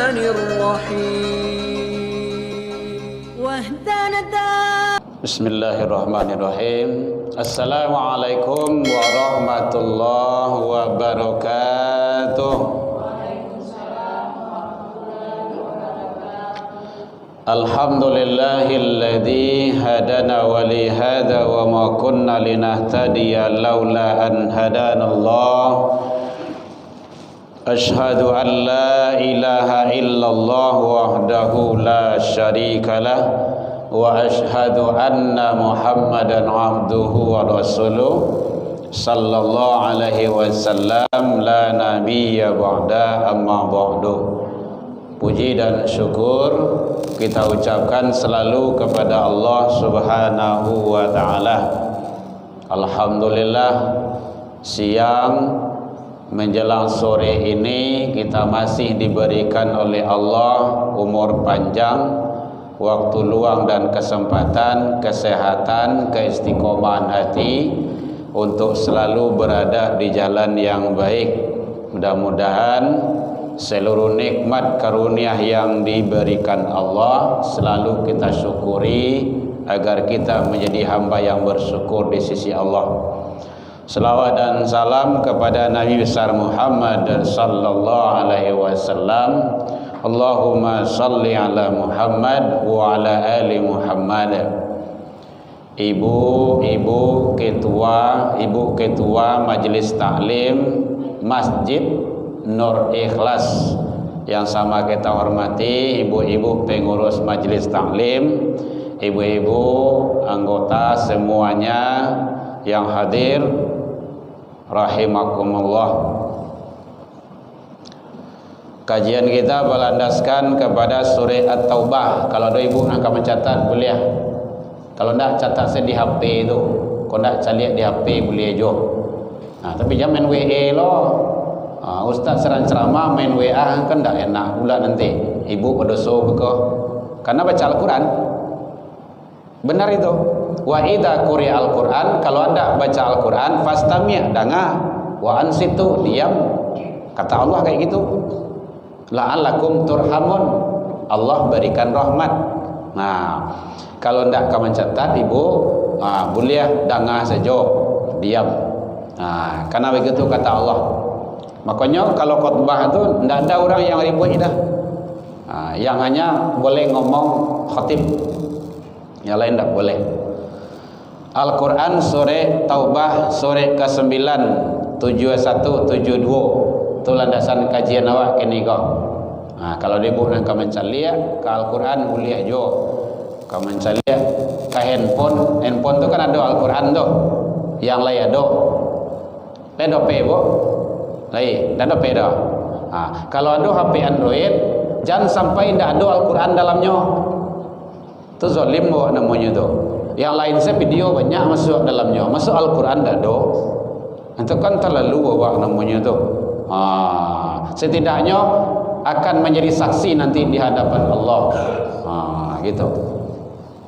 الرحمن الرحيم بسم الله الرحمن الرحيم. Assalamualaikum warahmatullahi wabarakatuh. Alhamdulillahilladzi hadana wa li hadza wa ma kunna linahtadiya laula an hadanallah. Ashhadu an la ilaha illallah wahdahu la syarika lah wa ashhadu anna Muhammadan abduhu wa rasuluh sallallahu alaihi wasallam la nabiyya ba'da amma ba'du. Puji dan syukur kita ucapkan selalu kepada Allah Subhanahu wa taala. Alhamdulillah, siang menjelang sore ini kita masih diberikan oleh Allah umur panjang, waktu luang dan kesempatan, kesehatan, keistiqomahan hati untuk selalu berada di jalan yang baik. Mudah-mudahan seluruh nikmat karunia yang diberikan Allah selalu kita syukuri agar kita menjadi hamba yang bersyukur di sisi Allah. Selawat dan salam kepada Nabi besar Muhammad sallallahu alaihi wasallam. Allahumma salli ala Muhammad wa ala ali Muhammad. Ibu ketua Majelis Taklim Masjid Nur Ikhlas yang sama kita hormati, ibu-ibu pengurus Majelis Taklim, ibu-ibu anggota semuanya yang hadir, rahimakumullah. Kajian kita berlandaskan kepada surah At-Taubah. Kalau ada ibu nak mencatat boleh. Kalau nak catat saya di HP itu. Kalau nak lihat di HP boleh jo. Nah, tapi jangan main WA loh. Ustaz serang ceramah main WA kan tak enak pula nanti. Ibu berdosa bekoh. Karena baca Al-Quran. Benar itu. Wa idza quri'al Quran, kalau anda baca Al-Quran fastami', dengar, wa ansitu, diam. Kata Allah kayak gitu. La'allakum turhamun, Allah berikan rahmat. Nah, kalau ndak kamu mencatat ibu, boleh dengar saja, diam. Nah, karena begitu kata Allah. Makanya kalau khutbah itu ndak ada orang yang ribut dah. Yang hanya boleh ngomong khatib, yang lain ndak boleh. Al-Quran surah Taubah surah ke-9 71 72. Itu landasan kajian awak kini kau. Kalau ibu nak mencari ke Al-Quran boleh jo. Kau mencari ke handphone tu kan ada Al-Quran tu. Yang lain ada. Ada HP bu. Lain, ada HP dah. Kalau ada HP Android, jangan sampai tidak ada Al-Quran dalamnya. Tu zalim bu namanya tu. Yang lain saya video banyak masuk dalamnya, masuk Al-Quran dah ada. Itu kan terlalu bawa namanya tu. Setidaknya akan menjadi saksi nanti di hadapan Allah. Gitu.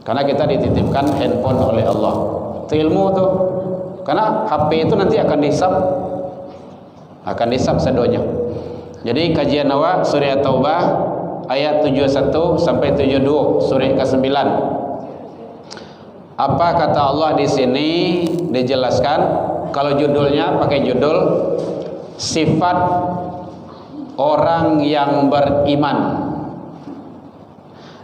Karena kita dititipkan handphone oleh Allah. Itu ilmu tu. Karena HP itu nanti akan dihisap sedonya. Jadi kajian awak surah Taubah ayat 71 sampai 72, surah ke-9. Apa kata Allah di sini dijelaskan? Kalau judulnya pakai judul sifat orang yang beriman.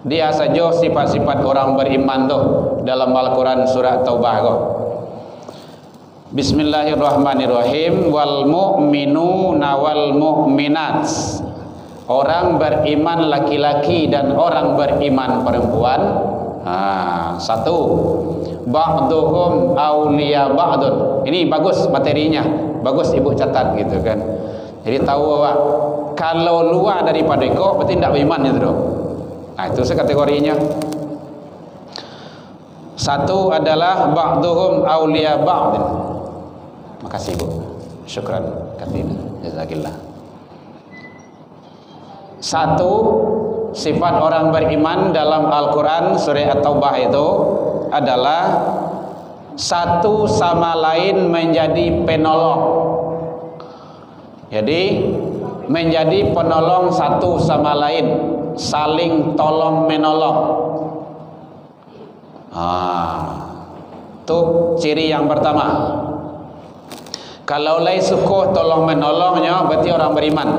Dia saja sifat-sifat orang beriman tuh dalam Al-Quran surah Taubah kok. Bismillahirrahmanirrahim. Wal mu'minuna wal mu'minat. Orang beriman laki-laki dan orang beriman perempuan. Satu, ba'duhum awliya ba'dun. Ini bagus materinya, bagus ibu catat gitu kan. Jadi tahu bahwa kalau luar daripada kau berarti tidak beriman itu. Itu kategorinya. Satu adalah ba'duhum awliya ba'dun. Makasih ibu, syukran katsir, jazakillah. Satu, sifat orang beriman dalam Al-Quran surah At-Taubah itu adalah satu sama lain menjadi penolong. Jadi menjadi penolong satu sama lain, saling tolong menolong. Itu ciri yang pertama. Kalau lai sukuh tolong menolongnya, berarti orang beriman.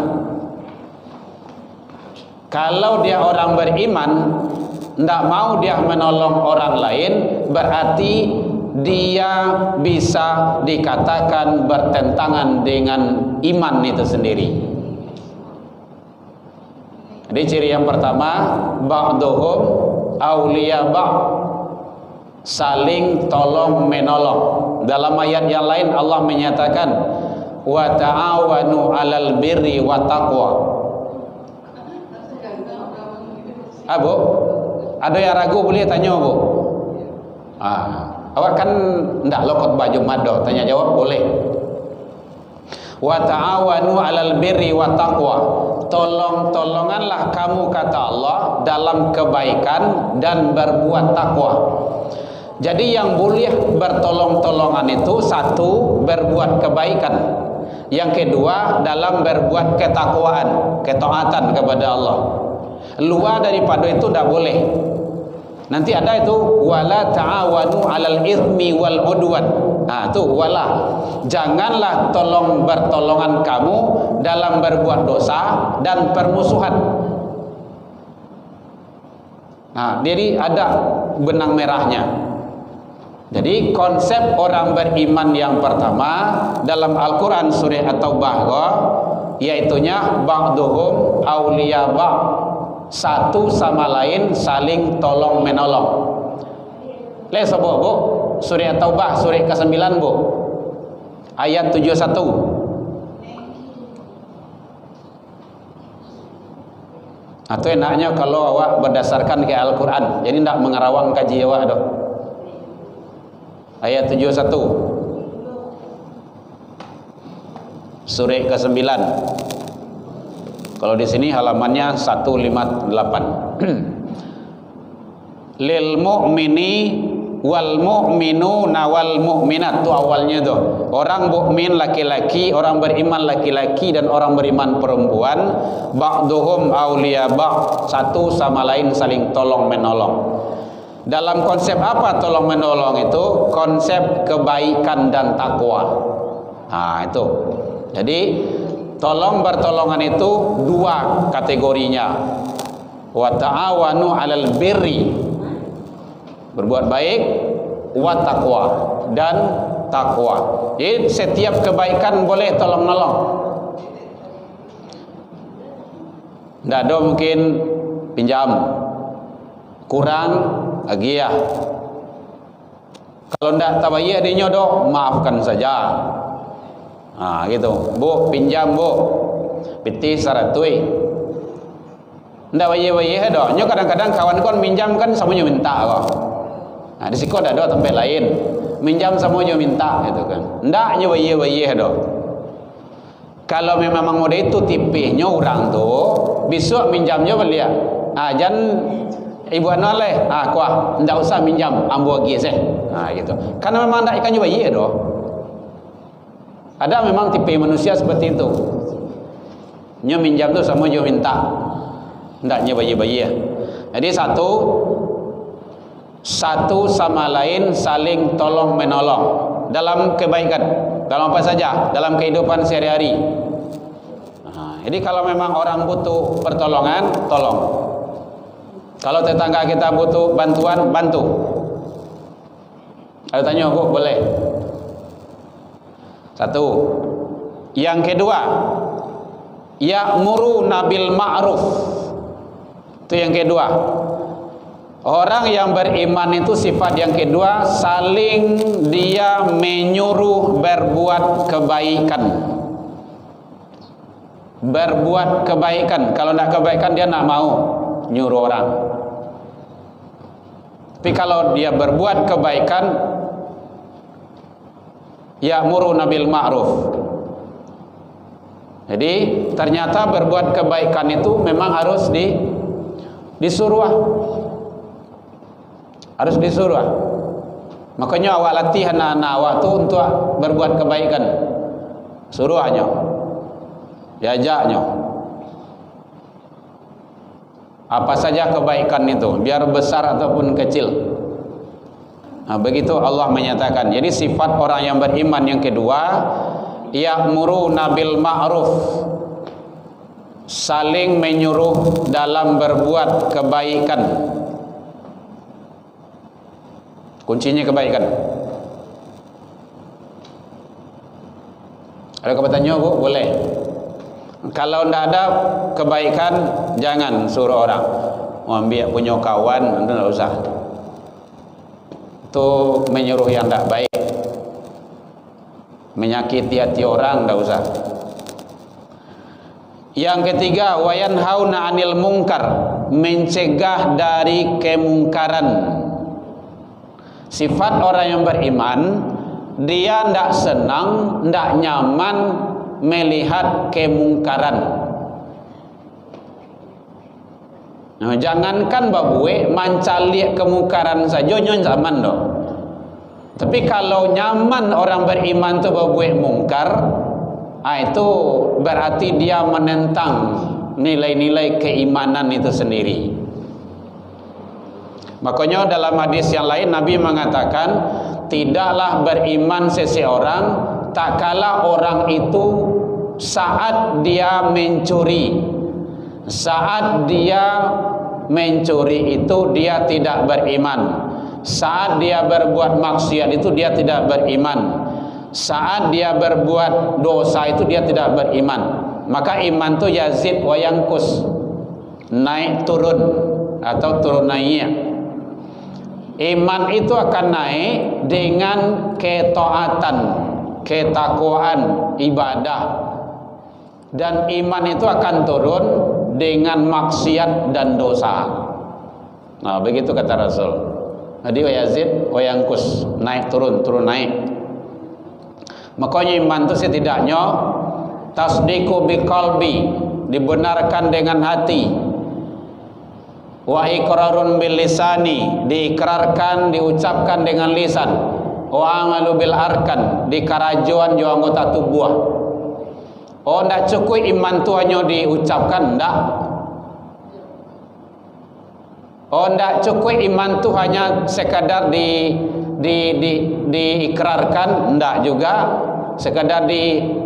Kalau dia orang beriman, tidak mau dia menolong orang lain, berarti dia bisa dikatakan bertentangan dengan iman itu sendiri. Jadi ciri yang pertama, ba'duhum awliya ba'd, saling tolong menolong. Dalam ayat yang lain Allah menyatakan wa ta'awanu 'alal birri wa taqwa. Bu, ada yang ragu boleh tanya, Bu. Awak kan ndak lokot baju mado, tanya jawab boleh. Wa ta'awanu 'alal birri wa taqwa. Tolong-tolonganlah kamu, kata Allah, dalam kebaikan dan berbuat takwa. Jadi yang boleh bertolong-tolongan itu, satu, berbuat kebaikan. Yang kedua, dalam berbuat ketakwaan, ketaatan kepada Allah. Luar daripada itu tidak boleh. Nanti ada itu wala ta'awanu 'alal itsmi wal 'udwan. Itu wala. Janganlah tolong bertolongan kamu dalam berbuat dosa dan permusuhan. Jadi ada benang merahnya. Jadi konsep orang beriman yang pertama dalam Al-Quran surah At-Taubah, yaitunya ba'duhum awliya ba'd, satu sama lain saling tolong menolong. Lihat Bu, surah At-Taubah surah ke-9, Bu, ayat 71. Atau enaknya kalau awak berdasarkan ke Al-Quran, jadi tidak mengerawang kaji awak doh. Ayat 71 surah ke-9. Kalau di sini halamannya 158. Lil mu'mini wal mu'minuna wal mu'minat, itu awalnya tuh. Orang mukmin laki-laki, orang beriman laki-laki dan orang beriman perempuan, ba'duhum awliya ba'd, satu sama lain saling tolong menolong. Dalam konsep apa tolong menolong itu? Konsep kebaikan dan takwa. Itu. Jadi tolong bertolongan itu dua kategorinya. Wa ta'awanu 'alal birri, berbuat baik, wa taqwa, dan takwa. Jadi setiap kebaikan boleh tolong menolong. Tidak ada mungkin pinjam kurang lagi ya. Kalau tidak tabayya dia nyodoh, maafkan saja. Gitu. Bu, pinjam Bu, piti saratui. Tidak bayya-bayya dah. Nyo kadang-kadang kawan kon minjam kan sama nyo minta kok. Di situ ada tempat lain. Minjam sama nyo minta gitu kan. Tidak nyo bayya-bayya dah. Kalau memang model itu tipenya orang tuh, besok minjamnya belia. Jangan ibu anole, kuah, ndak usah minjam, ambo lagi seh. Gitu. Karena memang ndak ikan nyoba iya doh. Ada memang tipe manusia seperti itu. Nyo minjam tuh sama nyo minta. Ndak nyoba iya. Jadi satu sama lain saling tolong menolong dalam kebaikan. Dalam apa saja? Dalam kehidupan sehari-hari. Jadi kalau memang orang butuh pertolongan, tolong. Kalau tetangga kita butuh bantuan, bantu. Ada tanya, Bu, boleh. Satu. Yang kedua, ya'muruna bil ma'ruf. Itu yang kedua. Orang yang beriman itu sifat yang kedua, saling dia menyuruh berbuat kebaikan. Berbuat kebaikan. Kalau tidak kebaikan dia tidak mau nyuruh orang. Tapi kalau dia berbuat kebaikan, ya'muruna bil ma'ruf. Jadi ternyata berbuat kebaikan itu memang harus disuruh. Harus disuruh. Makanya awak latih anak-anak awak tu untuk berbuat kebaikan. Suruhnya, diajaknya. Apa saja kebaikan itu, biar besar ataupun kecil. Nah, begitu Allah menyatakan. Jadi sifat orang yang beriman yang kedua, ya'muruna bil ma'ruf, saling menyuruh dalam berbuat kebaikan. Kuncinya kebaikan. Ada bertanya Bu? Boleh. Kalau tidak ada kebaikan, jangan suruh orang. Ambil punya kawan, tidak usah. Itu menyuruh yang tidak baik, menyakiti hati orang, tidak usah. Yang ketiga, wayanhauna 'anil munkar, mencegah dari kemungkaran. Sifat orang yang beriman, dia tidak senang, tidak nyaman melihat kemungkaran. Nah, jangankan babue mancaliak kemungkaran saja nyon zaman doh. Tapi kalau nyaman orang beriman tu babue mungkar, itu berarti dia menentang nilai-nilai keimanan itu sendiri. Makanya dalam hadis yang lain Nabi mengatakan, tidaklah beriman seseorang tak kala orang itu saat dia mencuri. Saat dia mencuri itu dia tidak beriman. Saat dia berbuat maksiat itu dia tidak beriman. Saat dia berbuat dosa itu dia tidak beriman. Maka iman itu yazid wa yanqus, naik turun atau turun naik. Iman itu akan naik dengan ketaatan, ketakwaan, ibadah. Dan iman itu akan turun dengan maksiat dan dosa. Nah, begitu kata Rasul. Jadi wa yazid wa yanqus, naik turun, turun naik. Makanya iman itu setidaknya tasdiqu biqalbi, dibenarkan dengan hati. Wa iqrarun bil lisani, diikrarkan, diucapkan dengan lisan. Wa amalu bil arkan, dikarajuan jo anggota tubuh. Oh, tidak cukup iman itu hanya diucapkan, tidak. Oh, tidak cukup iman itu hanya sekadar diikrarkan, tidak juga. Sekadar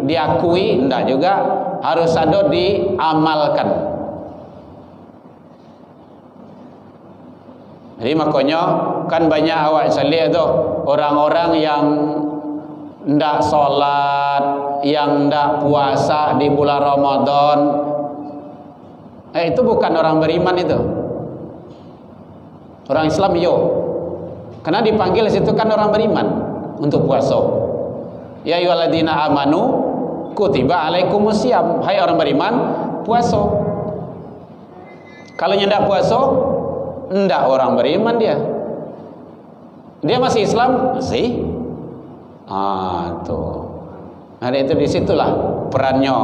diakui, tidak juga. Harus ada diamalkan. Jadi makanya kan banyak awak saya lihat tu orang-orang yang ndak solat, yang ndak puasa di bulan Ramadan. Itu bukan orang beriman itu. Orang Islam yo. Karena dipanggil situ kan orang beriman untuk puasa. Ya ayyuhalladzina amanu kutiba alaikumusiyam. Hai orang beriman, puasa. Kalau ndak puasa, ndak orang beriman dia. Dia masih Islam, masih. Tuh. Nah, itu disitulah perannya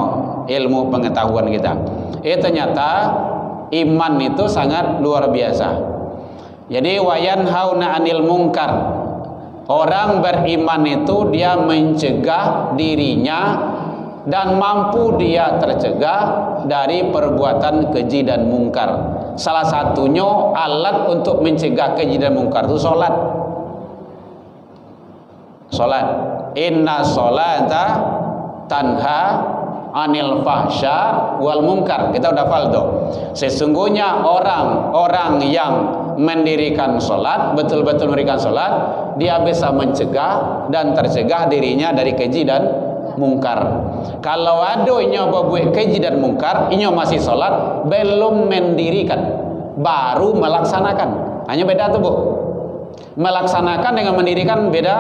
ilmu pengetahuan kita. Ternyata iman itu sangat luar biasa. Jadi wayanhauna 'anil munkar. Orang beriman itu dia mencegah dirinya dan mampu dia tercegah dari perbuatan keji dan mungkar. Salah satunya alat untuk mencegah keji dan mungkar itu salat. Salat. Inna sholata tanha anil fahsya wal munkar. Kita udah hafal tuh. Sesungguhnya orang-orang yang mendirikan salat, betul-betul mendirikan salat, dia bisa mencegah dan tercegah dirinya dari keji dan mungkar. Kalau ada nyoba buat keji dan mungkar, inyo masih salat, belum mendirikan, baru melaksanakan. Hanya beda tuh Bu. Melaksanakan dengan mendirikan beda,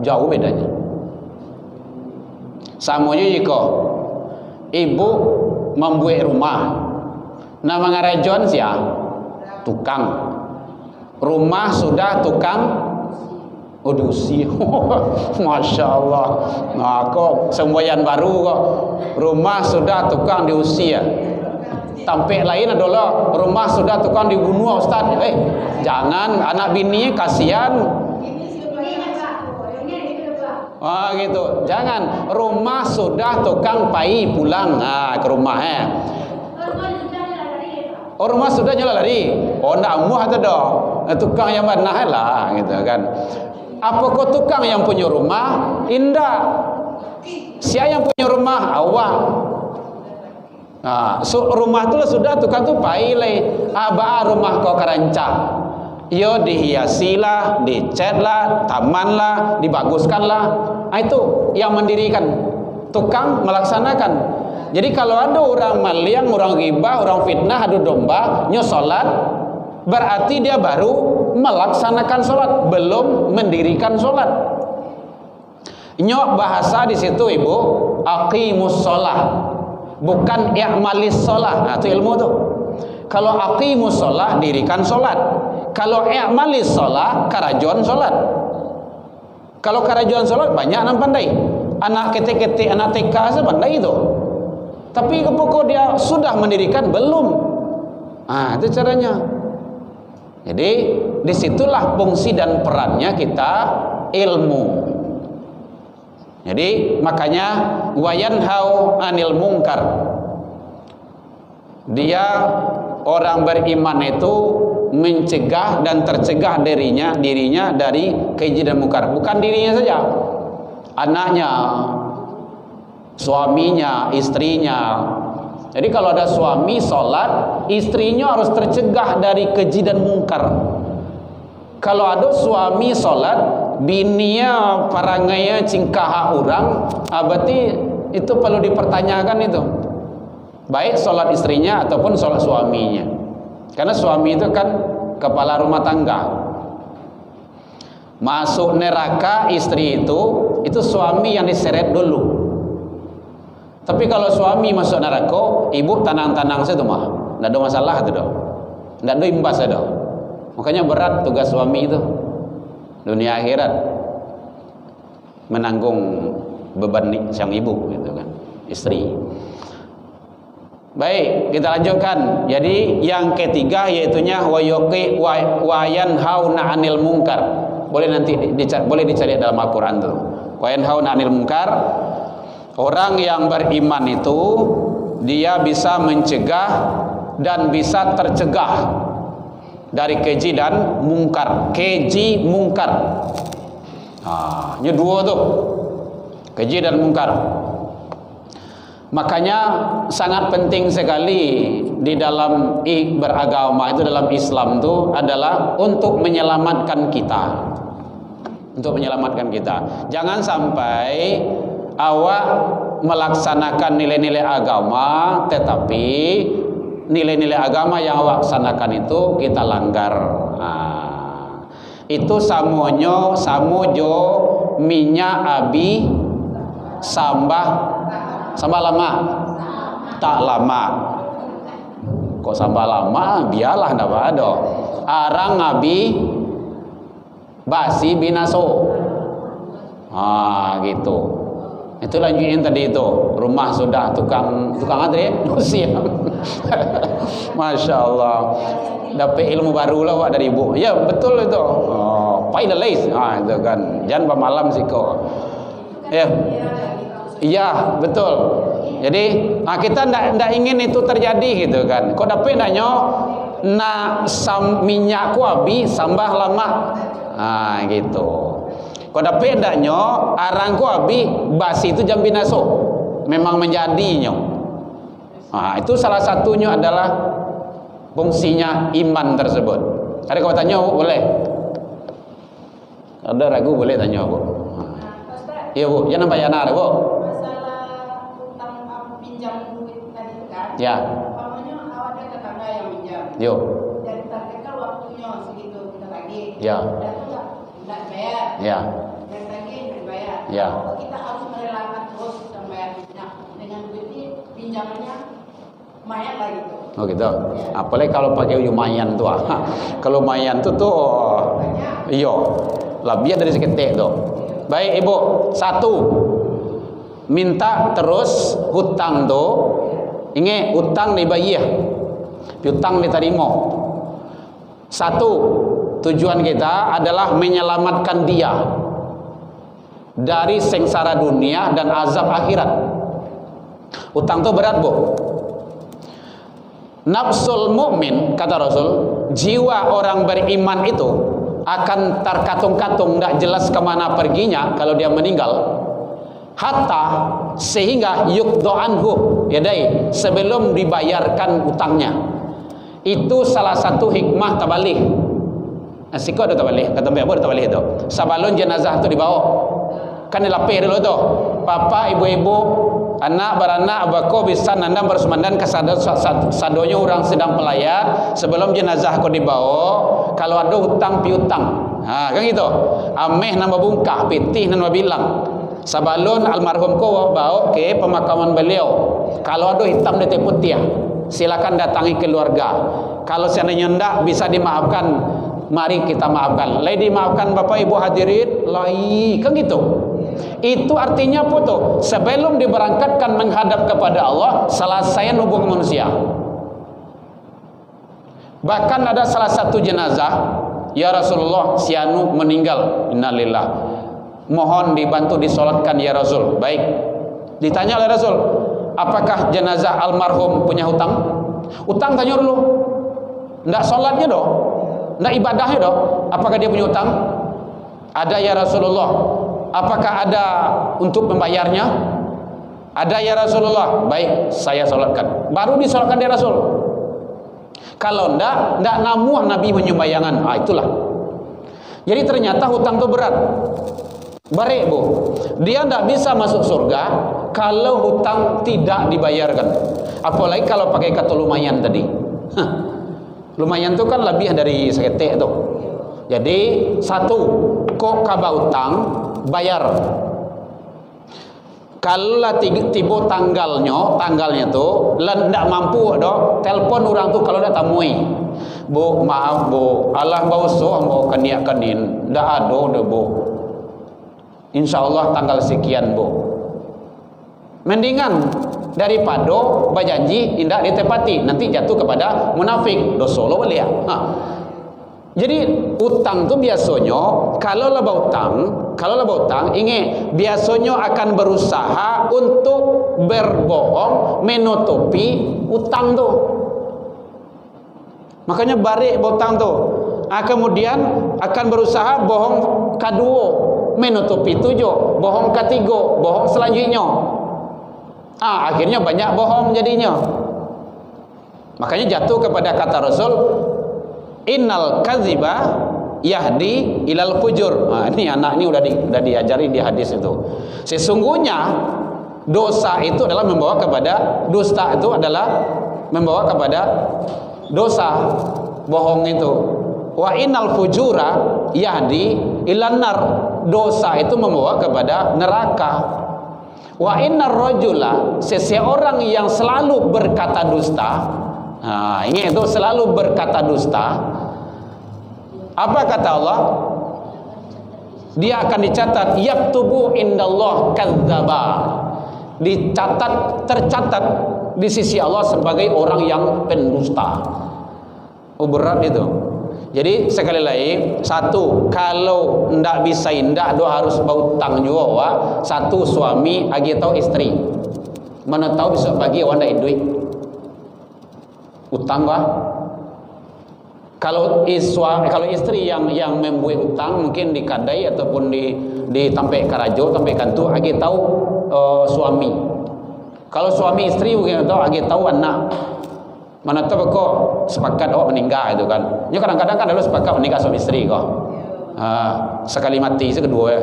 jauh bedanya. Samonya jika ibu membuat rumah, nama ngarajon sia tukang. Rumah sudah tukang udusi. Masya Allah. Nah, kok semboyan baru kok. Rumah sudah tukang diusi ya. Tampil lain adalah rumah sudah tukang dibunuh Ustaz. Jangan, anak bini kasihan. Gitu. Jangan. Rumah sudah tukang pai pulang ke rumah Oh, rumah sudah nyala lari. Oh, ndak muah tu dah. Tukang yang mana lah gitu kan. Apa kau tukang yang punya rumah? Indah. Siapa yang punya rumah? Awak. Nah, so, rumah tu lah sudah tukang tu pailai. Aba rumah kau kerancang. Yo dihiasi lah, dicat lah, taman lah, dibaguskan lah. Itu yang mendirikan. Tukang melaksanakan. Jadi kalau ada orang maliang, orang ghibah, orang fitnah, adu domba, nyo salat, berarti dia baru melaksanakan salat, belum mendirikan salat. Nyo bahasa di situ ibu, aqimus shalah, bukan i'malis shalah. Nah, itu ilmu tuh. Kalau aqimus shalah, dirikan salat. Kalau i'malis shalah, karajuan salat. Kalau karajuan salat banyak yang pandai. Anak ketek-ketek, anak TK saja pandai itu. Tapi pokok dia sudah mendirikan belum. Itu caranya. Jadi disitulah fungsi dan perannya kita ilmu. Jadi makanya wayanhau anil mungkar. Dia orang beriman itu mencegah dan tercegah dirinya dari keji dan mungkar. Bukan dirinya saja, anaknya, suaminya, istrinya. Jadi kalau ada suami sholat, istrinya harus tercegah dari keji dan mungkar. Kalau ada suami sholat, bininya parangainya cingkah orang, berarti itu perlu dipertanyakan itu. Baik sholat istrinya ataupun sholat suaminya. Karena suami itu kan kepala rumah tangga. Masuk neraka istri itu suami yang diseret dulu. Tapi kalau suami masuk neraka, ibu tenang-tenang saja mah, tidak ada masalah itu dah, tidak ada imbas dah. Makanya berat tugas suami itu, dunia akhirat menanggung beban sang ibu, gitu kan, istri. Baik, kita lanjutkan. Jadi yang ketiga yaitunya wayanhauna 'anil munkar. Boleh nanti boleh dicari dalam Al-Qur'an tuh. Wayanhauna 'anil munkar. Orang yang beriman itu dia bisa mencegah dan bisa tercegah dari keji dan mungkar. Keji mungkar. Ini dua tuh. Keji dan mungkar. Makanya sangat penting sekali di dalam beragama itu, dalam Islam itu adalah untuk menyelamatkan kita. Untuk menyelamatkan kita. Jangan sampai awak melaksanakan nilai-nilai agama, tetapi nilai-nilai agama yang awak laksanakan itu kita langgar. Itu samojo minyak abi sambah lama, tak lama. Kok sambah lama? Biarlah ndak ada. Arang abi basi binaso. Gitu. Itu lanjutin tadi itu. Rumah sudah tukang antri, siap. Masya Allah. Dapat ilmu baru lah Pak dari ibu. Ya betul itu. Finalize. Itu kan. Jangan pemalam sih kok. Ya. Iya betul. Jadi kita ndak ingin itu terjadi gitu kan. Kok dapat nanya minyakku habis sambah lama. Gitu. Kau dapat ndaknya arangku habis basi itu jam binaso memang menjadinya. Itu salah satunya adalah fungsinya iman tersebut. Ada kau tanya boleh? Ada ragu boleh tanya Bu. Iya Bu, jangan nampak yana Bu. Masalah utang pinjam duit tadi kan? Ya. Umpamanya awak ada tetangga yang pinjam. Yo. Dan targetkan waktunya segitu kita lagi. Ya. Dan itu nggak bayar. Ya. Dan lagi nggak bayar. Ya. Kita harus merelakan terus kita bayar. Nah, dengan duit ini pinjamannya lumayan lah gitu. Oh gitu. Apalagi kalau pakai lumayan tuh. Kalau lumayan tuh iya. Lebih dari seketik tuh. Baik Ibu, satu, minta terus hutang tuh, ingat hutang dibayar, hutang diterima. Satu, tujuan kita adalah menyelamatkan dia dari sengsara dunia dan azab akhirat. Hutang tuh berat Bu. nafsul mukmin, kata Rasul, jiwa orang beriman itu akan terkatung-katung, tidak jelas kemana perginya kalau dia meninggal, hatta sehingga yukdo anhu yadai, sebelum dibayarkan utangnya. Itu salah satu hikmah tabalik. Asiko ada tabalik, kata mbak ada tabalik itu. Sabalun jenazah itu dibawa, kan dilapih dulu tu. Papa, ibu-ibu, anak beranak, abako bisa nandang bersumandan ke sadonya orang sedang pelayat. Sebelum jenazah kau dibawa, kalau ada hutang piutang, kan gitu. Ameh nama bungkah, pitih nama bilang. Sabalun almarhum kau bawa ke pemakaman beliau. Kalau ada hitam di putih, silakan datangi keluarga. Kalau seandainya tidak bisa dimaafkan, mari kita maafkan. Lai dimaafkan Bapak Ibu hadirin, lai kan gitu. Itu artinya apa tuh? Sebelum diberangkatkan menghadap kepada Allah, selesai hubungan manusia. Bahkan ada salah satu jenazah, ya Rasulullah, si anu meninggal, innalillah, mohon dibantu disolatkan ya Rasul. Baik. Ditanya oleh Rasul, apakah jenazah almarhum punya hutang? Hutang tanya dulu. Ndak solatnya doh, ndak ibadahnya doh. Apakah dia punya hutang? Ada ya Rasulullah. Apakah ada untuk membayarnya? Ada ya Rasulullah. Baik, saya solatkan. Baru disolatkan dia Rasul. Kalau ndak namuh Nabi menyembayangan. Itulah. Jadi ternyata hutang itu berat. Baik bu, dia ndak bisa masuk surga kalau hutang tidak dibayarkan. Apalagi kalau pakai kata lumayan tadi. Lumayan itu kan lebih dari seketik itu. Jadi satu, kok kaba hutang bayar. Kalau lah tiba tanggalnya tu ndak mampu doh, telepon orang tu kalau dah tamui. Bu, maaf bu, Allah bauso mau keniakanin, ndak ada deh bu. InsyaAllah tanggal sekian bu. Mendingan daripada berjanji tidak ditepati, nanti jatuh kepada munafik, dosa lo boleh ya. Jadi utang tu biasanya kalau laba utang, ingat biasanya akan berusaha untuk berbohong menutupi utang tu. Makanya balik utang tu. Kemudian akan berusaha bohong kedua, menutupi tujuh, bohong ketiga, bohong selanjutnya. Akhirnya banyak bohong jadinya. Makanya jatuh kepada kata Rasul, innal kadziba yahdi ilal fujur. Ini anak ini udah diajari di hadis itu. Sesungguhnya dosa itu adalah membawa kepada dusta, itu adalah membawa kepada dosa. Bohong itu. Wa innal fujura yahdi ilan nar. Dosa itu membawa kepada neraka. Wa innar rajula, seseorang yang selalu berkata dusta. Ini itu selalu berkata dusta. Apa kata Allah? Dia akan dicatat yaktubu indallah kadzdzaba. Tercatat di sisi Allah sebagai orang yang pendusta. Berat itu. Jadi sekali lagi, satu, kalau ndak bisa indah, doa harus berutang juga wa. Satu, suami agi tahu istri. Mana tahu besok pagi awak ndak duit. Utang wa. Kalau istri yang membuat utang, mungkin di kadai ataupun di tampai karajo, tampai kantu, agi tahu suami. Kalau suami istri mungkin tahu, agi tahu anak. Mana tahu kok sepakat awak meninggal itu kan. Ya kadang-kadang kan ada sepakat meninggal suami istri kok. Sekali mati kedua ya.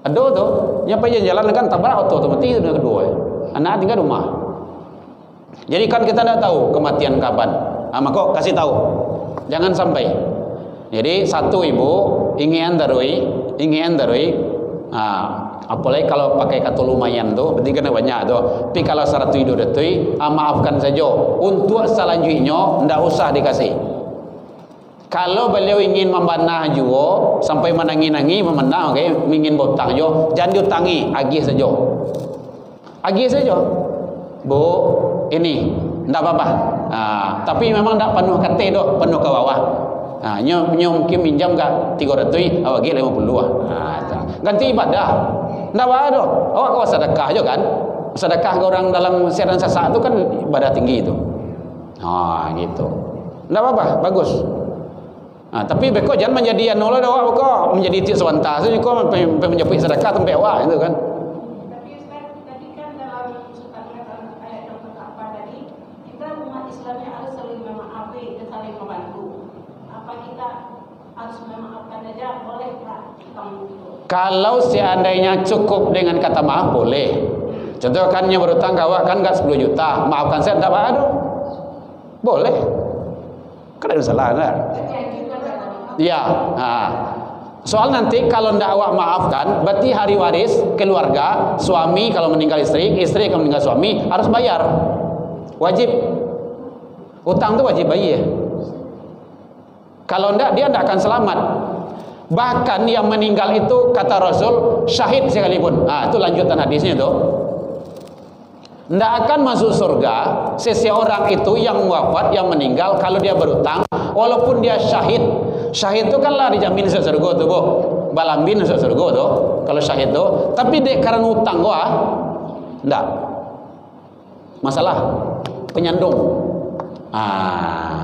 Ada tu, nyapa jalan kan tabrak auto mati itu kedua ya. Anak tinggal rumah. Jadi kan kita tidak tahu kematian kapan. Maka kasih tahu. Jangan sampai. Jadi satu ibu ingin darui. Apalagi kalau pakai kata lumayan tu, berarti kena banyak tu. Tapi kalau syarat hidup detui, maafkan saja. Untuk selanjutnya ndak usah dikasih. Kalau beliau ingin memanah juga sampai menangi-nangi memanah, okay, ingin berhutang juga, jangan diutangi, agih saja. Agih saja. Bu, ini ndak apa-apa. Tapi memang ndak penuh kate doh, penuh ke bawah. Nyo mungkin minjam ke 300, awak gila 50. Ganti ibadah. Ndak ada. Awak kau sedekah juga kan? Sedekah ke orang dalam siaran sesak itu kan ibadah tinggi itu. Gitu. Enggak apa-apa, bagus. Tapi beko jangan menjadi anu lah awak beko menjadi tik sebentar saja kau menjepit sedekah tempat awak itu kan. Tapi Ustaz, tadi kan dalam ayat yang pertama tadi kita umat Islamnya harus saling memaafkan dan saling membantu. Apa kita harus memaafkan saja boleh tak? Kalau seandainya cukup dengan kata maaf boleh. Contoh kan yang berutang ke awak kan enggak 10 juta, maafkan saya enggak apa-apa. Boleh. Kan ada salah enggak? Ya, soal nanti kalau ndak awak maafkan, berarti hari waris keluarga, suami kalau meninggal istri, istri kalau meninggal suami harus bayar, wajib. Utang itu wajib bayar. Kalau ndak dia ndak akan selamat. Bahkan yang meninggal itu kata Rasul syahid sekalipun. Itu lanjutan hadisnya itu. Ndak akan masuk surga seseorang itu yang wafat, yang meninggal kalau dia berutang, walaupun dia syahid. Syahid itu kan lah dijamin masuk surga tu, Bu. Balambin masuk surga tu kalau syahid tu. Tapi dek karena utang gua ndak. Masalah penyandung.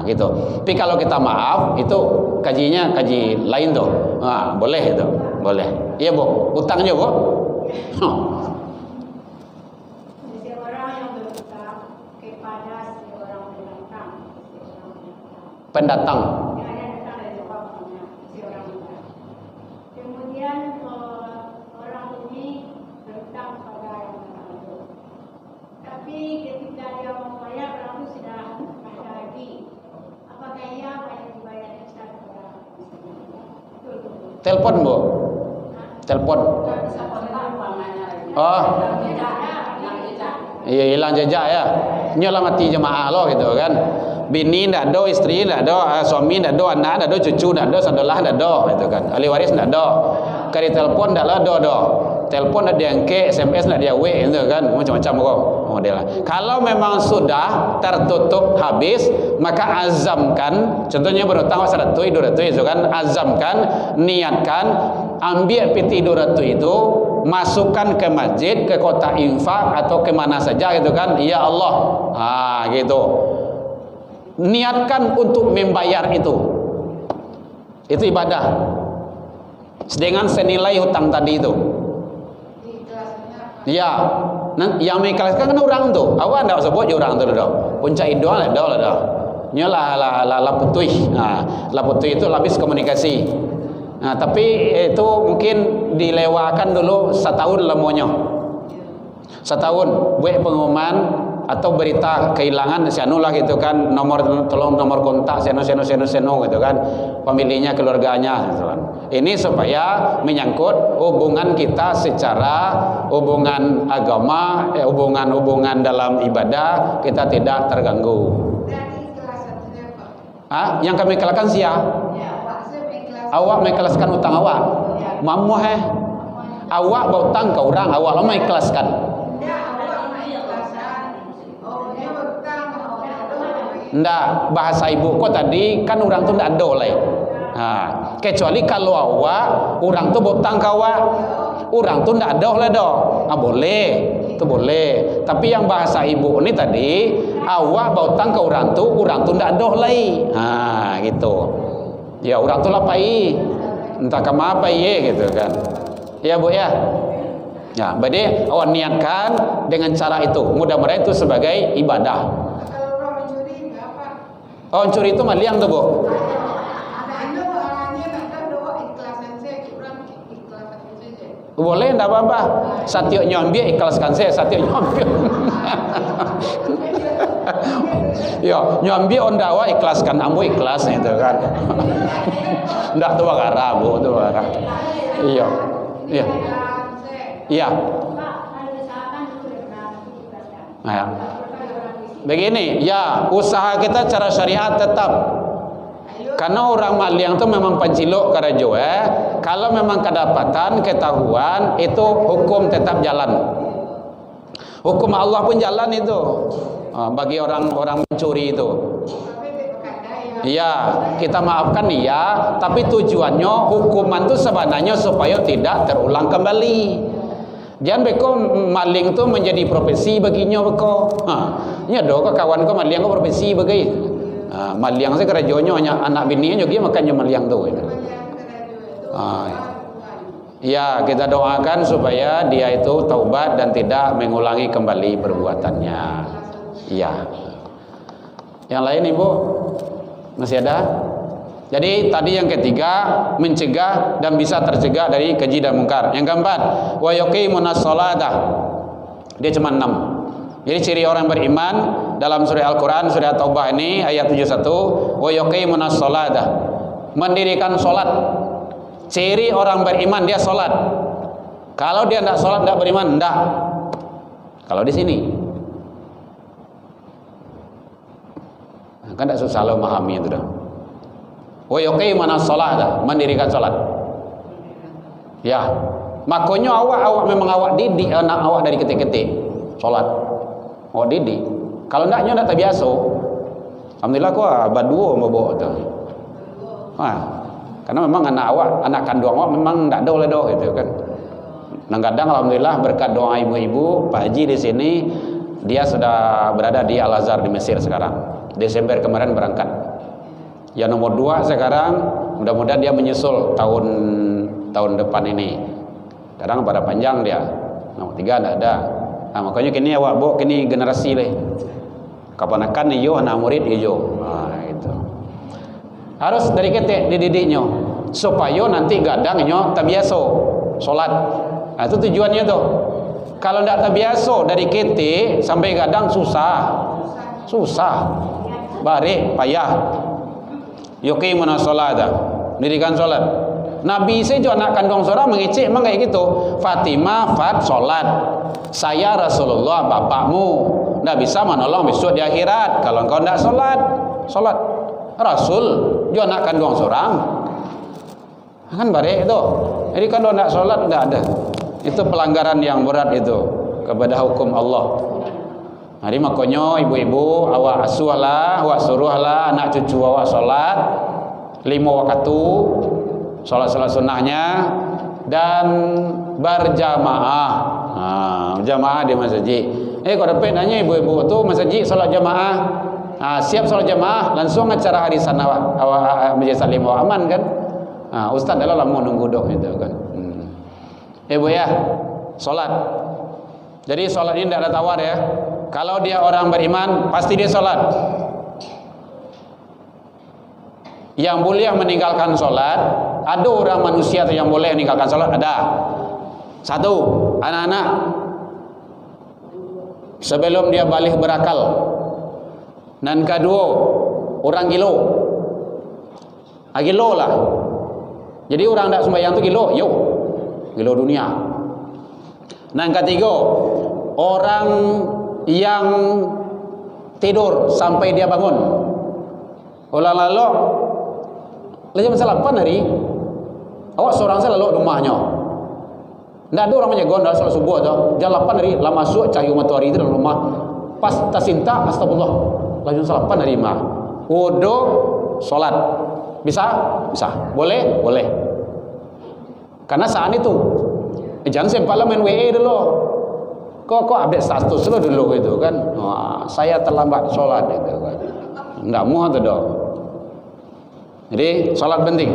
Gitu. Tapi kalau kita maaf itu kajinya kaji lain tu. Boleh itu. Boleh. Iya, Bu. Utangnya, Bu. Pendatang. Kemudian orang ini berhutang kepada yang berhutang. Tapi ketika dia mau bayar, orang itu sudah ada lagi. Apakah ia banyak dibayar ekstra kepada? Telepon, Bu. Telepon. Bisa kontak uangnya lagi. Iya, hilang jejak ya. Nyolah mati jemaah lo gitu kan. Bini ndak ada, istri ndak ada, suami ndak ada, anak ndak ada, cucu ndak ada, saudara ndak ada gitu kan. Ahli waris ndak ada. Kali telepon ndak ada. Telepon ada yang ke, SMS ndak dia W gitu kan. Macam-macam kok modelnya. Kalau memang sudah tertutup habis, maka azamkan, contohnya berutang 100, 200 itu kan, azamkan, niatkan, ambil piti 200 itu, masukkan ke masjid, ke kotak infak atau ke mana saja gitu kan. Ya Allah. Gitu. Niatkan untuk membayar itu ibadah dengan senilai hutang tadi itu. Ya, yang mengikhlaskan kan orang tu. Awak ndak sebut je orang tu dah. Puncak doa lah dah. Nyolah la putih. La putih itu lapis komunikasi. Tapi itu mungkin dilewakan dulu setahun lemonya. Setahun buat pengumuman atau berita kehilangan sianu lah gitu kan, tolong nomor kontak seno gitu kan, pemiliknya, keluarganya gitu kan. Ini supaya menyangkut hubungan kita secara hubungan agama, hubungan dalam ibadah kita tidak terganggu. Yang kami ikhlaskan awak mengikhlaskan utang awak. Mamu awak berutang ke orang, awak lama ikhlaskan. Ndak, bahasa ibu kok tadi kan orang tu ndak ada lah. Kecuali kalau awak orang tu berutang ke awak, orang tu ndak ada lah dah. Boleh, itu boleh. Tapi yang bahasa ibu ni tadi, awak berutang ke orang tu ndak ada lah. Gitu. Ya orang tu lapai, entah ke apa gitu kan. Ya Bu ya. Ya, berarti awak niatkan dengan cara itu. Mudah-mudahan itu sebagai ibadah. Curi itu maliang tu Bu. Boleh, tidak apa-apa. Satyo nyambi ikhlaskan saya, satyo nyambi. Yo, nyambi ondawa ikhlaskan ambu ikhlas itu kan. Ndak tu bagara Bu, tu bagara. Iya. Iya. Iya. Nah, begini, ya usaha kita cara syariat tetap. Karena orang maliang itu memang panciluk karajo kalau memang kedapatan ketahuan itu hukum tetap jalan. Hukum Allah pun jalan itu bagi orang-orang mencuri itu. Iya, kita maafkan tapi tujuannya hukuman itu sebenarnya supaya tidak terulang kembali. Jangan beko maling tu menjadi profesi baginya beko. Nya do ke kawan ko maling ko profesi bagi. Maling saya kerajonyo hanya anak bini juga makanya maling tu. Ya, kita doakan supaya dia itu taubat dan tidak mengulangi kembali perbuatannya. Iya. Yang lain Ibu masih ada? Jadi tadi yang ketiga mencegah dan bisa tercegah dari keji dan mungkar. Yang keempat, wa yuqimunas sholata. Dia cuma 6. Jadi ciri orang beriman dalam surah Al-Qur'an surah Taubah ini ayat 71, wa yuqimunas sholata. Mendirikan salat. Ciri orang beriman dia salat. Kalau dia tidak salat tidak beriman, tidak. Kalau di sini kan tidak susah lo memahami itu dah. Wa yuqimunas sholata, mendirikan salat. Ya, makanya awak memang awak didik anak awak dari ketik-ketik salat. Awak didik. Kalau ndaknya ndak terbiasa. Alhamdulillah kok baduo mbok tu. Karena memang anak awak, anak kandung awak memang ndak ada oleh doh gitu kan. Kadang alhamdulillah berkat doa ibu-ibu, Pak Haji di sini dia sudah berada di Al-Azhar di Mesir sekarang. Desember kemarin berangkat. Yang nomor 2 sekarang mudah-mudahan dia menyusul tahun depan ini. Kadang pada panjang dia. Nomor 3 tidak ada. Makanya kini awak bawa kini generasi leh. Kapan akan iyo anak murid iyo. Itu. Harus dari ketik dididiknya supaya nanti gadangnya terbiasa salat. Itu tujuannya tuh. Kalau tidak terbiasa dari ketik sampai gadang susah. Barik payah. Yuqimunas sholata, mendirikan salat. Nabi saja anak kandung seorang mengecek memang kayak gitu. Fatimah salat. Saya Rasulullah bapakmu. Tidak bisa menolong besok di akhirat kalau engkau tidak salat. Rasul juga anak kandung seorang. Kan barik itu. Jadi kalau tidak salat tidak ada. Itu pelanggaran yang berat itu kepada hukum Allah. Jadi makanya ibu-ibu awak asuhlah, awak suruhlah anak cucu awak salat 5 waktu, salat sunnahnya dan berjamaah. Jamaah di masjid. Kalau dapat nanya ibu-ibu tu masjid salat jamaah. Siap salat jamaah langsung acara harisan awak masjid salim awak aman kan. Ustaz adalah lama nunggu dok itu kan. Ibu ya, salat. Jadi salat ini tidak ada tawar ya. Kalau dia orang beriman pasti dia salat. Yang boleh meninggalkan salat, ada orang manusia yang boleh meninggalkan salat, ada. 1, anak-anak sebelum dia balik berakal. Dan kedua, orang gilo. Gilo lah. Jadi orang tidak sembahyang tu gilo, gilo dunia. Dan ketiga, orang yang tidur sampai dia bangun. Ulang lalu jam 8 hari awak seorang saya lalu rumahnya. Tidak ada orang menjaga dalam salat subuh tu. Jam 8 hari lah masuk cahaya matahari itu dalam rumah. Pas tersinta astagfirullah. Lalu jam 8 hari mah. Wudu, salat. Bisa? Boleh? Karena saat itu jangan sempat main WA dulu. Kok update status dulu gitu kan. Saya terlambat sholat gitu kan. Enggak muat tu dah. Jadi sholat penting.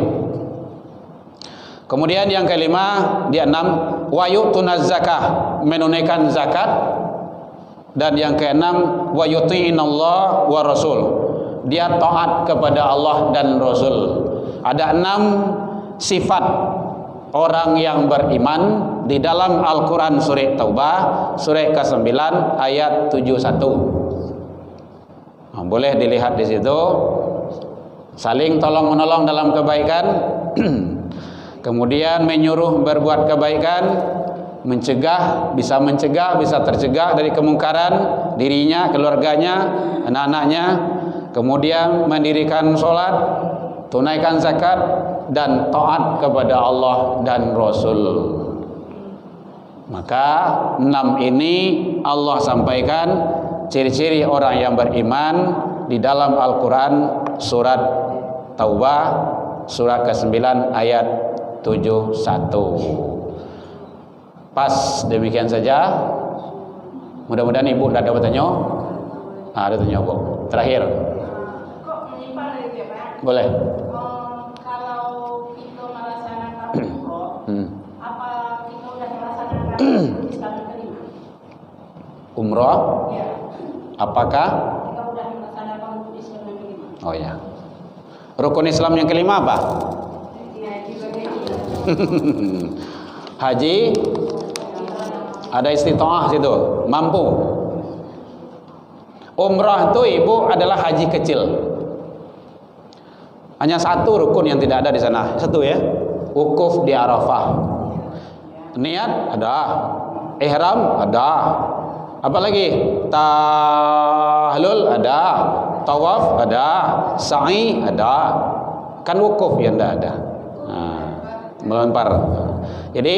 Kemudian yang kelima, dia 6, wa yu'tunaz zakah, menunaikan zakat. Dan yang keenam, wa yuti'inallah wa rasul, dia taat kepada Allah dan Rasul. Ada 6 sifat orang yang beriman di dalam Al-Quran surah Taubah surah ke-9 ayat 71. Boleh dilihat di situ. Saling tolong menolong dalam kebaikan, kemudian menyuruh berbuat kebaikan, bisa mencegah, bisa tercegah dari kemungkaran dirinya, keluarganya, anak-anaknya, kemudian mendirikan sholat, tunaikan zakat, dan taat kepada Allah dan Rasul. Maka 6 ini Allah sampaikan ciri-ciri orang yang beriman di dalam Al-Quran surat Taubah surat ke-9 ayat 71. Pas, demikian saja. Mudah-mudahan ibu tidak ada bertanya. Ada tanya bu. Terakhir. Kok menyimpang dari itu ya Pak? Boleh. Kalau kita melaksanakan umroh, apa kita udah melaksanakan Islam yang kelima? Umroh? Ya. Apakah? Kita udah melaksanakan Islam yang kelima. Oh ya. Rukun Islam yang kelima apa? Ya, juga Haji. Ada istita'ah situ, mampu. Umrah itu ibu adalah haji kecil. Hanya satu rukun yang tidak ada di sana. Satu ya. Wukuf di Arafah. Niat ada. Ihram ada. Apalagi? Tahlul ada. Tawaf ada. Sa'i ada. Kan wukuf yang tidak ada. Melempar. Jadi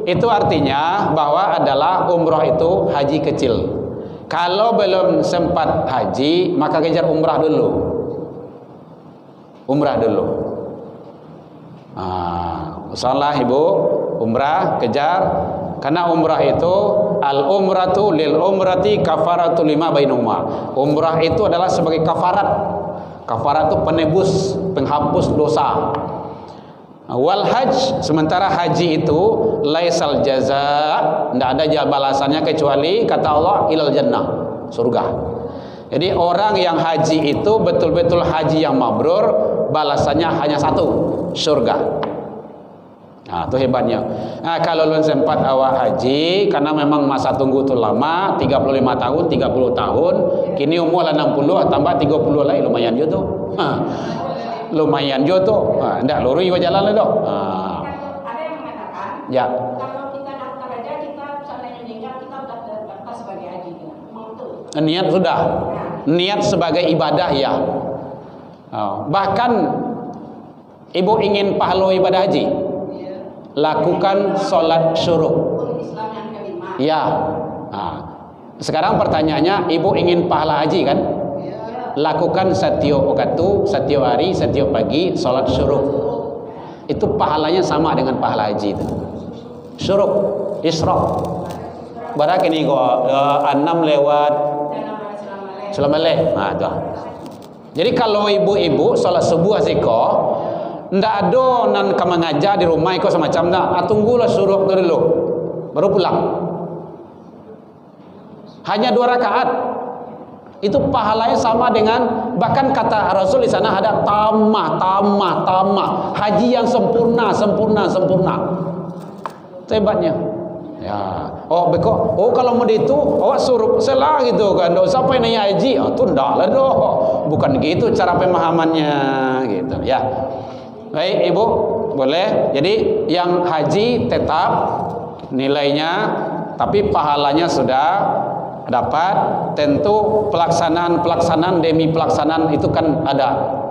itu artinya bahwa adalah umrah itu haji kecil. Kalau belum sempat haji, maka kejar umrah dulu. Umrah dulu. Salah ibu, umrah kejar. Karena umrah itu al-umratu lil umrati kafaratu lima bainahuma. Umrah itu adalah sebagai kafarat. Kafarat itu penebus, penghapus dosa. Wal haj, sementara haji itu laisal jaza, tidak ada balasannya kecuali kata Allah ilal jannah, surga. Jadi orang yang haji itu betul-betul haji yang mabrur, balasannya hanya satu, surga. Nah, itu hebatnya. Nah, kalau lu sempat awak haji karena memang masa tunggu itu lama, 35 tahun, 30 tahun, kini umur 60 tambah 30 lagi lumayan juga tuh. Lumayan juga tuh. Enggak lurus juga jalan lah dok. Ada yang mengatakan, ya. Kalau kita daftar aja, kita seandainya meninggal, kita udah daftar sebagai haji. Mau tuh? Niat sudah. Niat sebagai ibadah ya. Bahkan ibu ingin pahala ibadah haji, lakukan sholat syuruk. Islam yang kelima. Ya. Sekarang pertanyaannya, ibu ingin pahala haji kan? Lakukan setiap waktu, setiap hari, setiap pagi sholat syuruk. Itu pahalanya sama dengan pahala haji itu. Syuruk, isra. Barak ini kok 6 lewat Selamaleh. Nah, itu. Jadi kalau ibu-ibu sholat subuh asiko, ndak ada nan ka mengajar di rumah iko semacam nak. Tunggulah syuruk dulu, baru pulang. Hanya 2 rakaat. Itu pahalanya sama dengan, bahkan kata Rasul di sana ada tamah. Haji yang sempurna. Hebatnya. Ya. Kalau mau itu, awak suruh selah gitu kan. Enggak usah nanya haji. Itu enggak lah doh. Bukan gitu cara pemahamannya gitu ya. Baik, Ibu, boleh. Jadi yang haji tetap nilainya, tapi pahalanya sudah dapat. Tentu pelaksanaan demi pelaksanaan itu kan ada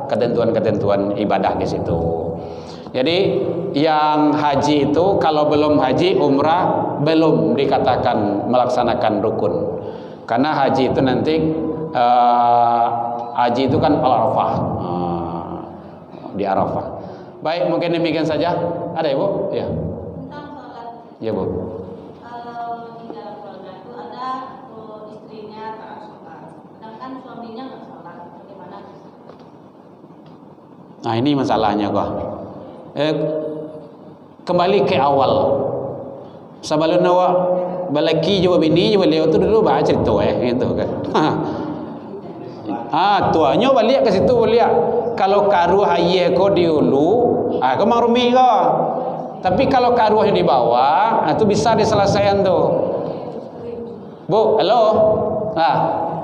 ketentuan-ketentuan ibadah di situ. Jadi yang haji itu kalau belum haji, umrah belum dikatakan melaksanakan rukun. Karena haji itu nanti haji itu kan Arafah, di Arafah. Baik, mungkin demikian saja. Ada Ibu? Ya. Tentang sholat. Ya Bu. Kalau di dalam keluarga itu ada istrinya tak sholat, sedangkan suaminya nggak sholat, bagaimana? Nah ini masalahnya kok. Kembali ke awal. Sebelum awak balaki juga bini juga beliau tu dulu baca cerita gitu kan. Tuanya balik ke situ balik. Kalau karuh ayah ko di ulu, kau marumi ko. Tapi kalau karuhnya di bawah, itu bisa diselesaikan tuh. Bu, halo.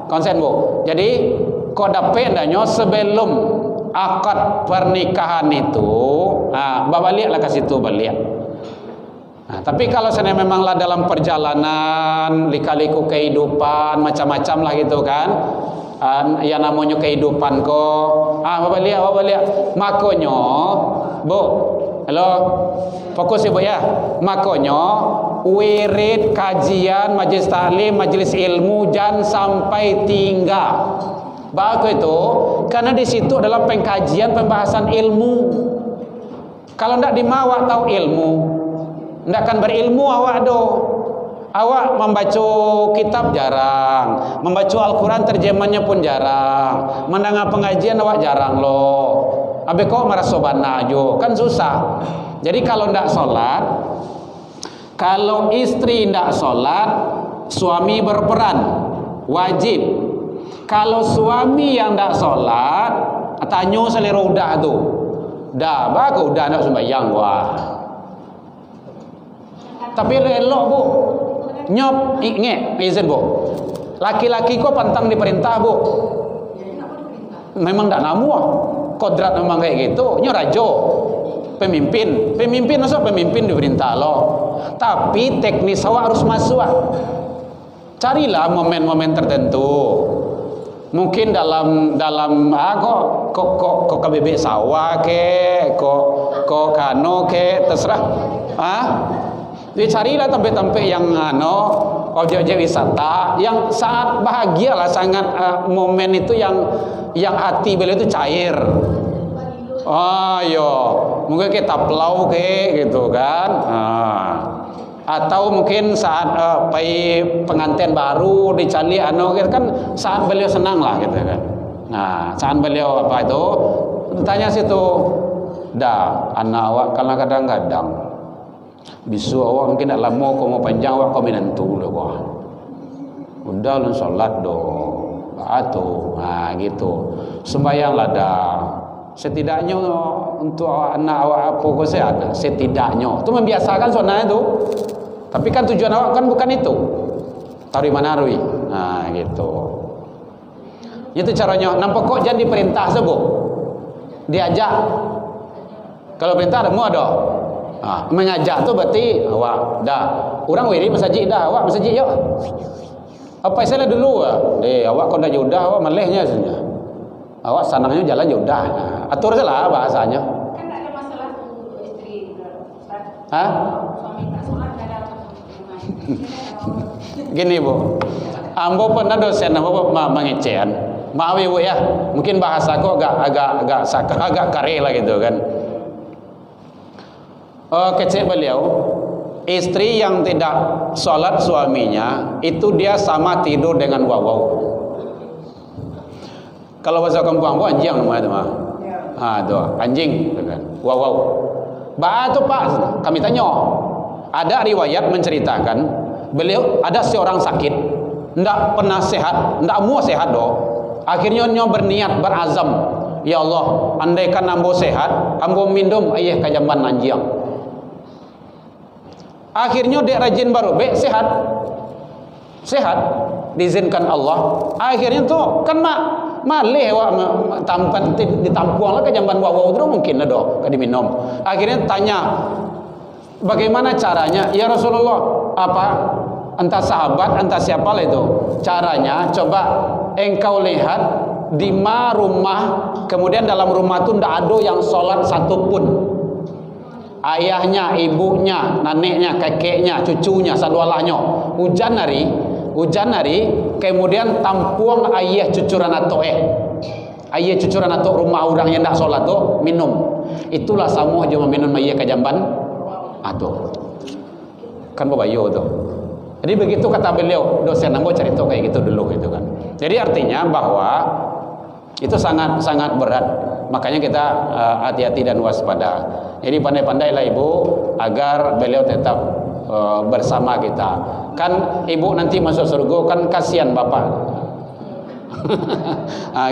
Konsen Bu. Jadi kau dapat danyo sebelum akad pernikahan itu, baliklah ke situ balik. Tapi kalau saya memanglah dalam perjalanan, lika-liku kehidupan macam-macam lah gitu kan, yang namanya kehidupan kok, balik, makanya, Bu, halo, fokus ya Bu ya, makanya wirid kajian majelis taklim, majelis ilmu jangan sampai tinggal. Bagus itu, karena di situ adalah pengkajian pembahasan ilmu. Kalau tidak dimawak tahu ilmu, ndak akan berilmu awak do. Awak membaca kitab jarang, membaca Al-Quran terjemahannya pun jarang, mendengar pengajian awak jarang loh. Abe kok merasa bana jo, kan susah. Jadi kalau ndak sholat, kalau istri ndak sholat, suami berperan, wajib. Kalau suami yang ndak sholat, tanya selera udah tu, dah bagus udah nak sembahyang wah. Tapi elok bu, nyop ingat izin bu, laki-laki kok pantang diperintah bu. Memang tak namu kodrat memang kayak gitu. Nyo rajo pemimpin masa pemimpin diperintah loh. Tapi teknis awak harus masuk. Carilah momen-momen tertentu. Mungkin dalam kok bebek sawah ke kok kano ke terserah. Jadi carilah tempat-tempat yang objek-objek wisata yang sangat bahagia lah, sangat momen itu yang hati beliau itu cair. Yo, mungkin kita pelau ke gitu kan. Atau mungkin saat pengantin baru dicari kan saat beliau senang lah gitu kan. Nah, saat beliau apa itu tanya situ, dah anak awak kadang-kadang bisu awak mungkin tak lama kau mau panjang awak kau menentu lah wah. Udah lu sholat do, nah gitu. Sembayanglah dah. Setidaknya untuk anak awak apa kau sehat. Setidaknya, itu membiasakan sunnah itu. Tapi kan tujuan awak kan bukan itu. Taruh mana rui. Nah gitu. Itu caranya. Nampak kok jangan diperintah sebut. Diajak. Kalau perintah ada ada. Mengajak tu berarti awak dah. Orang wiri masjid dah. Awak masjid yuk. Apa saya dulu awak kau dah jodah awak malehnya sebenarnya. Awak sanangnya jalan jodah. Atur salah bahasanya. Kan tak ada masalah untuk istri. Suami tak sholat tak ada Gini bu, ambo pernah dosen ambo mengecehan. Maaf ibu ya, mungkin bahasa kok agak kare lah gitu kan. Kecil beliau, istri yang tidak sholat suaminya itu dia sama tidur dengan wawau. Kalau bahasa kampung anjing namanya itu mah. Tuh anjing kan. Wawau. Tuh Pak, kami tanya. Ada riwayat menceritakan beliau ada seorang sakit, ndak pernah sehat, ndak mau sehat doh. Akhirnya nyo berniat berazam, ya Allah, andaikan ambo sehat, ambo minum ayah kajamban anjing. Akhirnya dia rajin baru sehat diizinkan Allah. Akhirnya tuh kan malih wak tampan ditampuang lah ke jamban wawau itu mungkin ada kan diminum. Akhirnya tanya bagaimana caranya ya Rasulullah, apa entah sahabat entah siapa lah itu caranya, coba engkau lihat di rumah, kemudian dalam rumah itu tidak ada yang sholat satupun, ayahnya, ibunya, neneknya, kakeknya, cucunya, sadwalahnya. Hujan hari, kemudian tampuang ayah cucuran atau ayah cucuran atau rumah orang yang tidak sholat tu minum. Itulah sama aja minum ayah kajamban atau kan babayo tu. Jadi begitu kata beliau, dosen ambo cerita kayak gitu dulu gitu kan. Jadi artinya bahwa itu sangat berat. Makanya kita hati-hati dan waspada. Jadi pandai-pandailah ibu agar beliau tetap bersama kita. Kan ibu nanti masuk surga kan kasihan bapak.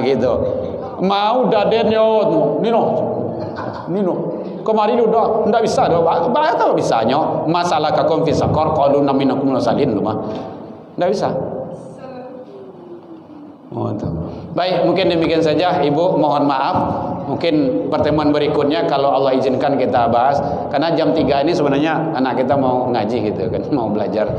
Gitu. Mau dadenyo Nino. Kemarin udah enggak bisa doh. Bahasa bisanya masalah kakum fi sakor qalu naminakum nasalin rumah. Enggak bisa. Baik, mungkin demikian saja ibu, mohon maaf. Mungkin pertemuan berikutnya kalau Allah izinkan kita bahas, karena jam 3 ini sebenarnya anak kita mau ngaji gitu kan, mau belajar.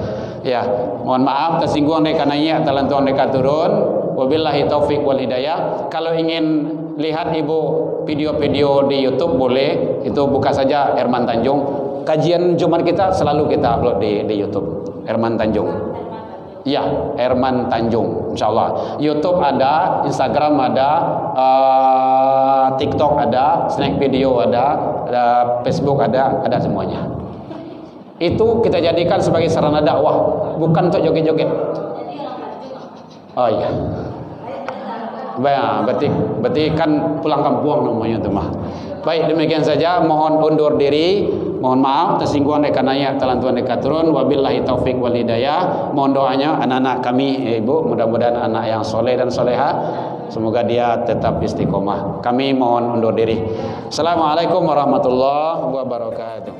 Ya, mohon maaf tersinggung dekananya talantuan dekat turun. Wabillahi taufik wal hidayah. Kalau ingin lihat ibu video-video di YouTube boleh, itu buka saja Herman Tanjung. Kajian Jumat kita selalu kita upload di YouTube Herman Tanjung. Ya, Herman Tanjung, insyaallah. YouTube ada, Instagram ada, TikTok ada, Snack Video ada Facebook ada semuanya. Itu kita jadikan sebagai sarana dakwah, bukan untuk joget-joget. Jadi orang Tanjung apa? Oh iya. Baik, berarti kan pulang kampung namanya itu mah. Baik, demikian saja. Mohon undur diri. Mohon maaf tersinggung rekan ayat talantuan dekaturun. Wabillahi taufik wal hidayah. Mohon doanya anak-anak kami, ibu, mudah-mudahan anak yang soleh dan soleha. Semoga dia tetap istiqomah. Kami mohon undur diri. Assalamualaikum warahmatullahi wabarakatuh.